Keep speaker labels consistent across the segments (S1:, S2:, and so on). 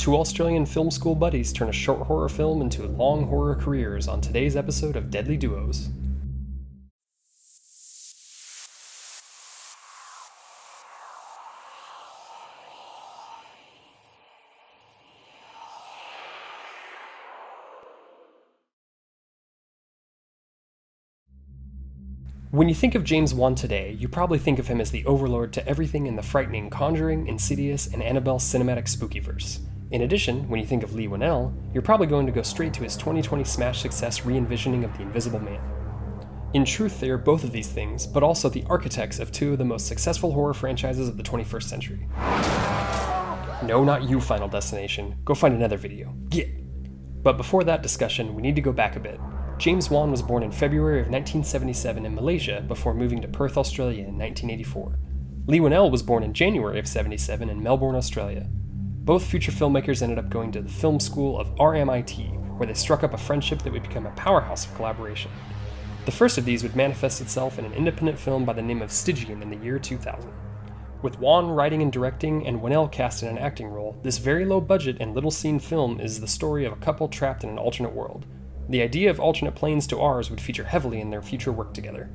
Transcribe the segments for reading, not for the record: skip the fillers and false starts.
S1: Two Australian film school buddies turn a short horror film into long horror careers on today's episode of Deadly Duos. When you think of James Wan today, you probably think of him as the overlord to everything in the frightening Conjuring, Insidious, and Annabelle cinematic spookyverse. In addition, when you think of Leigh Whannell, you're probably going to go straight to his 2020 smash success re-envisioning of The Invisible Man. In truth, they are both of these things, but also the architects of two of the most successful horror franchises of the 21st century. No, not you, Final Destination. Go find another video. Get! But before that discussion, we need to go back a bit. James Wan was born in February of 1977 in Malaysia before moving to Perth, Australia in 1984. Leigh Whannell was born in January of 77 in Melbourne, Australia. Both future filmmakers ended up going to the film school of RMIT, where they struck up a friendship that would become a powerhouse of collaboration. The first of these would manifest itself in an independent film by the name of Stygian in the year 2000. With Wan writing and directing and Whannell cast in an acting role, this very low-budget and little-seen film is the story of a couple trapped in an alternate world. The idea of alternate planes to ours would feature heavily in their future work together.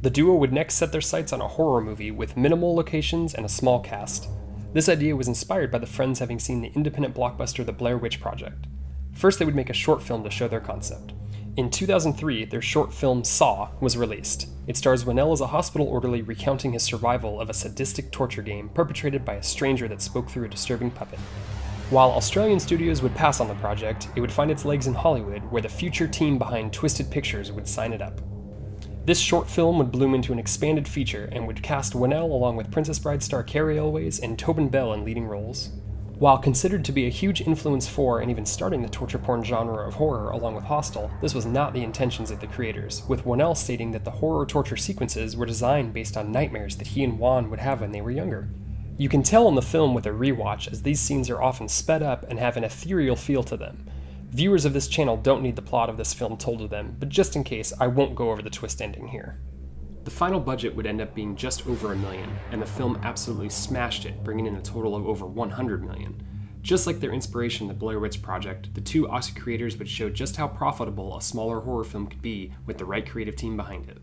S1: The duo would next set their sights on a horror movie with minimal locations and a small cast. This idea was inspired by the friends having seen the independent blockbuster The Blair Witch Project. First, they would make a short film to show their concept. In 2003, their short film Saw was released. It stars Whannell as a hospital orderly recounting his survival of a sadistic torture game perpetrated by a stranger that spoke through a disturbing puppet. While Australian studios would pass on the project, it would find its legs in Hollywood, where the future team behind Twisted Pictures would sign it up. This short film would bloom into an expanded feature and would cast Whannell along with Princess Bride star Carrie Elways and Tobin Bell in leading roles. While considered to be a huge influence for and even starting the torture porn genre of horror along with Hostel, this was not the intentions of the creators, with Whannell stating that the horror torture sequences were designed based on nightmares that he and Wan would have when they were younger. You can tell in the film with a rewatch, as these scenes are often sped up and have an ethereal feel to them. Viewers of this channel don't need the plot of this film told to them, but just in case, I won't go over the twist ending here. The final budget would end up being just over $1 million, and the film absolutely smashed it, bringing in a total of over $100 million. Just like their inspiration, The Blair Witch Project, the two Aussie creators would show just how profitable a smaller horror film could be with the right creative team behind it.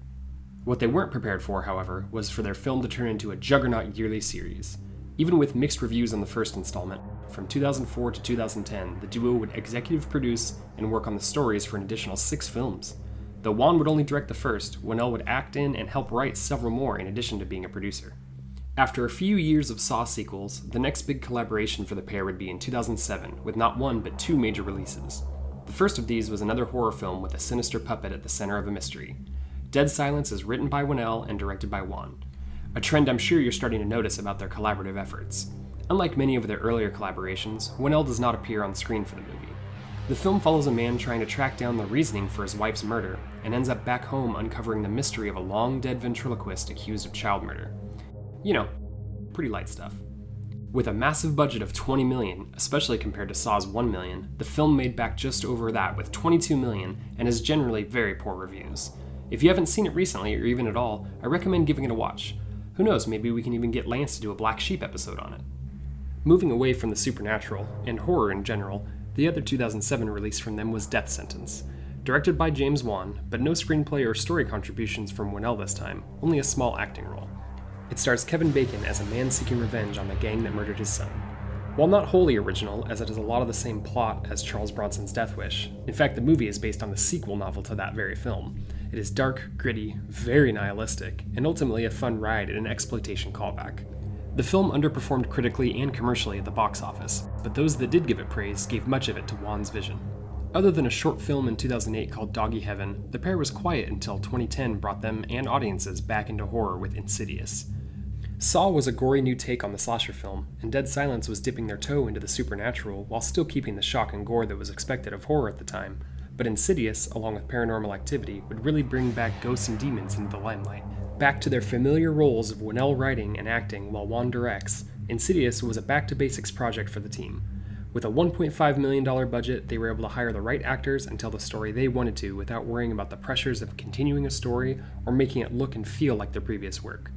S1: What they weren't prepared for, however, was for their film to turn into a juggernaut yearly series. Even with mixed reviews on the first installment, from 2004 to 2010, the duo would executive produce and work on the stories for an additional 6 films. Though Wan would only direct the first, Whannell would act in and help write several more in addition to being a producer. After a few years of Saw sequels, the next big collaboration for the pair would be in 2007, with not one but 2 major releases. The first of these was another horror film with a sinister puppet at the center of a mystery. Dead Silence is written by Whannell and directed by Wan. A trend I'm sure you're starting to notice about their collaborative efforts. Unlike many of their earlier collaborations, Whannell does not appear on screen for the movie. The film follows a man trying to track down the reasoning for his wife's murder, and ends up back home uncovering the mystery of a long-dead ventriloquist accused of child murder. You know, pretty light stuff. With a massive budget of $20 million, especially compared to Saw's $1 million, the film made back just over that with $22 million, and has generally very poor reviews. If you haven't seen it recently, or even at all, I recommend giving it a watch. Who knows, maybe we can even get Lance to do a Black Sheep episode on it. Moving away from the supernatural, and horror in general, the other 2007 release from them was Death Sentence. Directed by James Wan, but no screenplay or story contributions from Whannell this time, only a small acting role. It stars Kevin Bacon as a man seeking revenge on the gang that murdered his son. While not wholly original, as it has a lot of the same plot as Charles Bronson's Death Wish, in fact the movie is based on the sequel novel to that very film. It is dark, gritty, very nihilistic, and ultimately a fun ride and an exploitation callback. The film underperformed critically and commercially at the box office, but those that did give it praise gave much of it to Wan's vision. Other than a short film in 2008 called Doggy Heaven, the pair was quiet until 2010 brought them and audiences back into horror with Insidious. Saw was a gory new take on the slasher film, and Dead Silence was dipping their toe into the supernatural while still keeping the shock and gore that was expected of horror at the time. But Insidious, along with Paranormal Activity, would really bring back ghosts and demons into the limelight. Back to their familiar roles of Whannell writing and acting while Wan directs, Insidious was a back-to-basics project for the team. With a $1.5 million budget, they were able to hire the right actors and tell the story they wanted to without worrying about the pressures of continuing a story or making it look and feel like their previous work.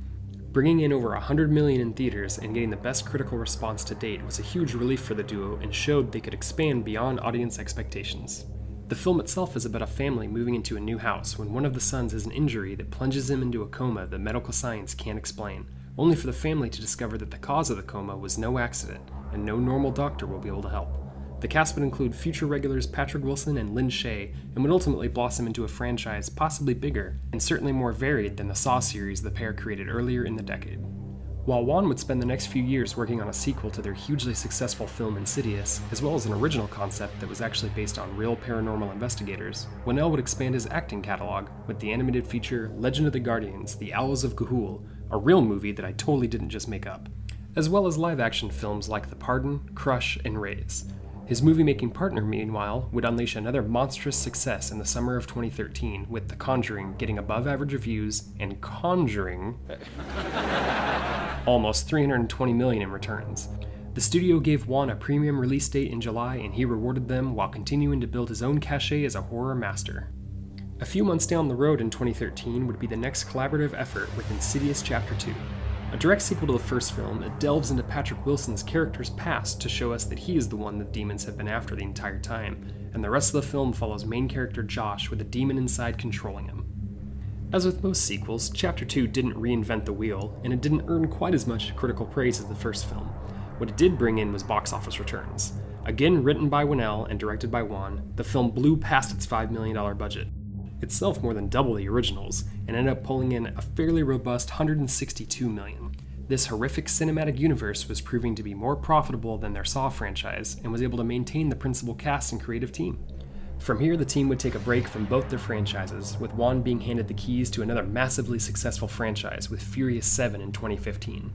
S1: Bringing in over $100 million in theaters and getting the best critical response to date was a huge relief for the duo and showed they could expand beyond audience expectations. The film itself is about a family moving into a new house when one of the sons has an injury that plunges him into a coma that medical science can't explain, only for the family to discover that the cause of the coma was no accident, and no normal doctor will be able to help. The cast would include future regulars Patrick Wilson and Lin Shaye, and would ultimately blossom into a franchise possibly bigger and certainly more varied than the Saw series the pair created earlier in the decade. While Wan would spend the next few years working on a sequel to their hugely successful film Insidious, as well as an original concept that was actually based on real paranormal investigators, Whannell would expand his acting catalog with the animated feature Legend of the Guardians: The Owls of Ga'Hoole, a real movie that I totally didn't just make up, as well as live-action films like The Pardon, Crush, and Raise. His movie-making partner, meanwhile, would unleash another monstrous success in the summer of 2013, with The Conjuring getting above-average reviews and Conjuring almost $320 million in returns. The studio gave Wan a premium release date in July, and he rewarded them while continuing to build his own cachet as a horror master. A few months down the road in 2013 would be the next collaborative effort with Insidious Chapter 2. A direct sequel to the first film, it delves into Patrick Wilson's character's past to show us that he is the one that demons have been after the entire time, and the rest of the film follows main character Josh with a demon inside controlling him. As with most sequels, Chapter 2 didn't reinvent the wheel, and it didn't earn quite as much critical praise as the first film. What it did bring in was box office returns. Again written by Whannell and directed by Wan, the film blew past its $5 million budget, itself more than double the originals, and ended up pulling in a fairly robust $162 million. This horrific cinematic universe was proving to be more profitable than their Saw franchise, and was able to maintain the principal cast and creative team. From here, the team would take a break from both their franchises, with Wan being handed the keys to another massively successful franchise with Furious 7 in 2015.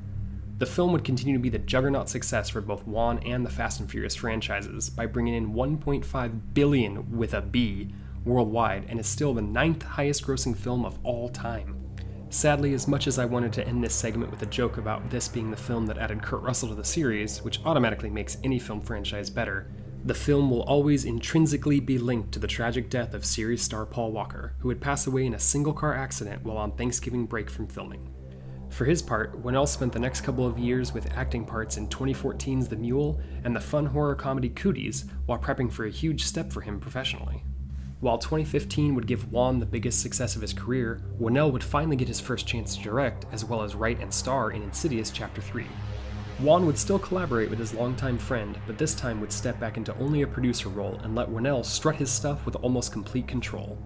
S1: The film would continue to be the juggernaut success for both Wan and the Fast and Furious franchises by bringing in $1.5 billion with a B worldwide, and is still the 9th highest grossing film of all time. Sadly, as much as I wanted to end this segment with a joke about this being the film that added Kurt Russell to the series, which automatically makes any film franchise better, the film will always intrinsically be linked to the tragic death of series star Paul Walker, who would pass away in a single-car accident while on Thanksgiving break from filming. For his part, Whannell spent the next couple of years with acting parts in 2014's The Mule and the fun horror comedy Cooties while prepping for a huge step for him professionally. While 2015 would give Wan the biggest success of his career, Whannell would finally get his first chance to direct, as well as write and star in Insidious Chapter 3. Wan would still collaborate with his longtime friend, but this time would step back into only a producer role and let Whannell strut his stuff with almost complete control.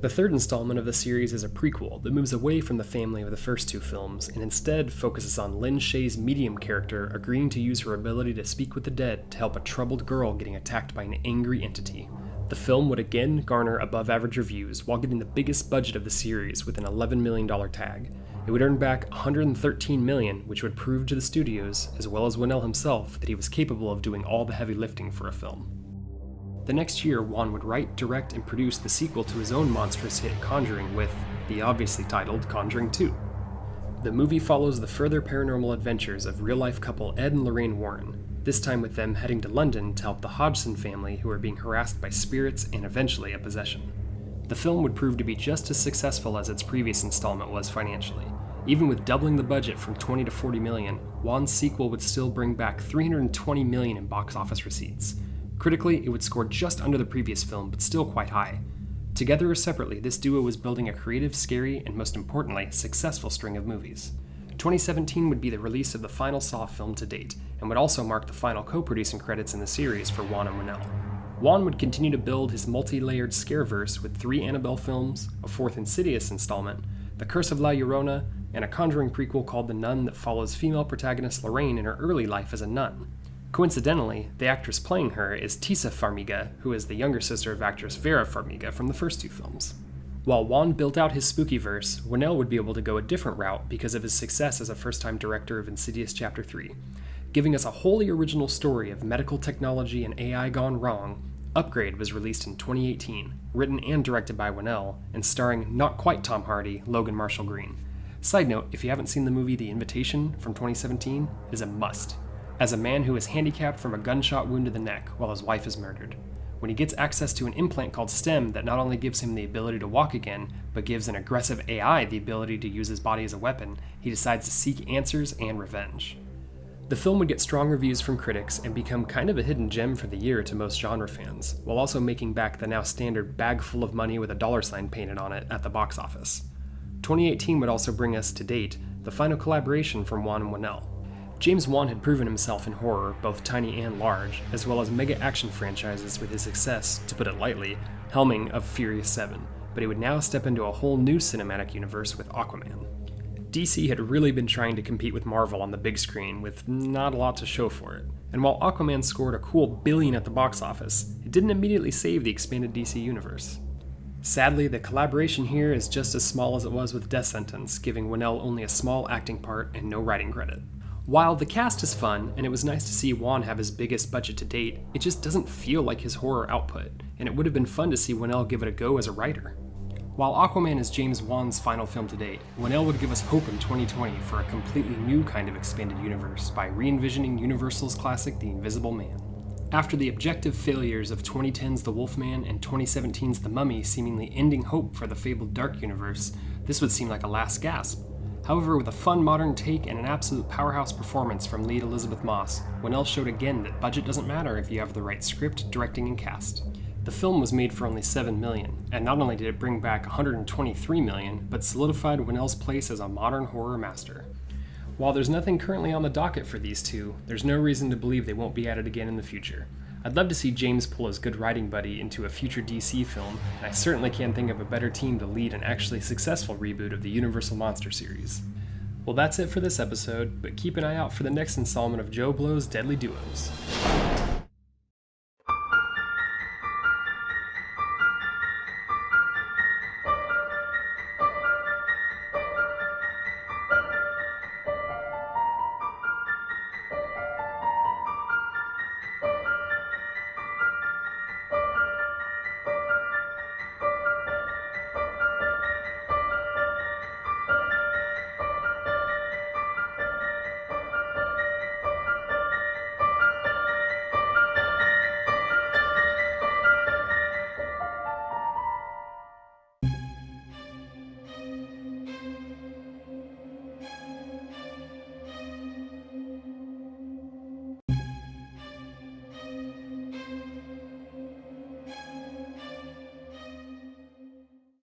S1: The third installment of the series is a prequel that moves away from the family of the first two films and instead focuses on Lin Shaye's medium character agreeing to use her ability to speak with the dead to help a troubled girl getting attacked by an angry entity. The film would again garner above-average reviews while getting the biggest budget of the series with an $11 million tag. It would earn back $113 million, which would prove to the studios, as well as Whannell himself, that he was capable of doing all the heavy lifting for a film. The next year, Wan would write, direct, and produce the sequel to his own monstrous hit Conjuring with the obviously titled Conjuring 2. The movie follows the further paranormal adventures of real-life couple Ed and Lorraine Warren, this time with them heading to London to help the Hodgson family who are being harassed by spirits and eventually a possession. The film would prove to be just as successful as its previous installment was financially. Even with doubling the budget from 20 to 40 million, Wan's sequel would still bring back 320 million in box office receipts. Critically, it would score just under the previous film, but still quite high. Together or separately, this duo was building a creative, scary, and most importantly, successful string of movies. 2017 would be the release of the final Saw film to date, and would also mark the final co-producing credits in the series for Wan and Whannell. Wan would continue to build his multi-layered Scareverse with 3 Annabelle films, a 4th Insidious installment, The Curse of La Llorona, and a Conjuring prequel called The Nun that follows female protagonist Lorraine in her early life as a nun. Coincidentally, the actress playing her is Tisa Farmiga, who is the younger sister of actress Vera Farmiga from the first 2 films. While Wan built out his spookyverse, Whannell would be able to go a different route because of his success as a first-time director of Insidious Chapter 3. Giving us a wholly original story of medical technology and AI gone wrong, Upgrade was released in 2018, written and directed by Whannell, and starring not quite Tom Hardy, Logan Marshall Green. Side note, if you haven't seen the movie The Invitation from 2017, it is a must, as a man who is handicapped from a gunshot wound to the neck while his wife is murdered. when he gets access to an implant called STEM that not only gives him the ability to walk again, but gives an aggressive AI the ability to use his body as a weapon, he decides to seek answers and revenge. The film would get strong reviews from critics and become kind of a hidden gem for the year to most genre fans, while also making back the now standard bag full of money with a $sign painted on it at the box office. 2018 would also bring us, to date, the final collaboration from Wan and Whannell. James Wan had proven himself in horror, both tiny and large, as well as mega action franchises with his success, to put it lightly, helming of Furious 7, but he would now step into a whole new cinematic universe with Aquaman. DC had really been trying to compete with Marvel on the big screen, with not a lot to show for it, and while Aquaman scored a cool $1 billion at the box office, it didn't immediately save the expanded DC universe. Sadly, the collaboration here is just as small as it was with Death Sentence, giving Whannell only a small acting part and no writing credit. While the cast is fun, and it was nice to see Wan have his biggest budget to date, it just doesn't feel like his horror output, and it would have been fun to see Whannell give it a go as a writer. While Aquaman is James Wan's final film to date, Whannell would give us hope in 2020 for a completely new kind of expanded universe by re-envisioning Universal's classic The Invisible Man. After the objective failures of 2010's The Wolfman and 2017's The Mummy seemingly ending hope for the fabled Dark Universe, this would seem like a last gasp. However, with a fun modern take and an absolute powerhouse performance from lead Elizabeth Moss, Whannell showed again that budget doesn't matter if you have the right script, directing, and cast. The film was made for only $7 million, and not only did it bring back $123 million, but solidified Whannell's place as a modern horror master. While there's nothing currently on the docket for these two, there's no reason to believe they won't be at it again in the future. I'd love to see James pull his good writing buddy into a future DC film, and I certainly can't think of a better team to lead an actually successful reboot of the Universal Monster series. Well, that's it for this episode, but keep an eye out for the next installment of JoBlo's Deadly Duos.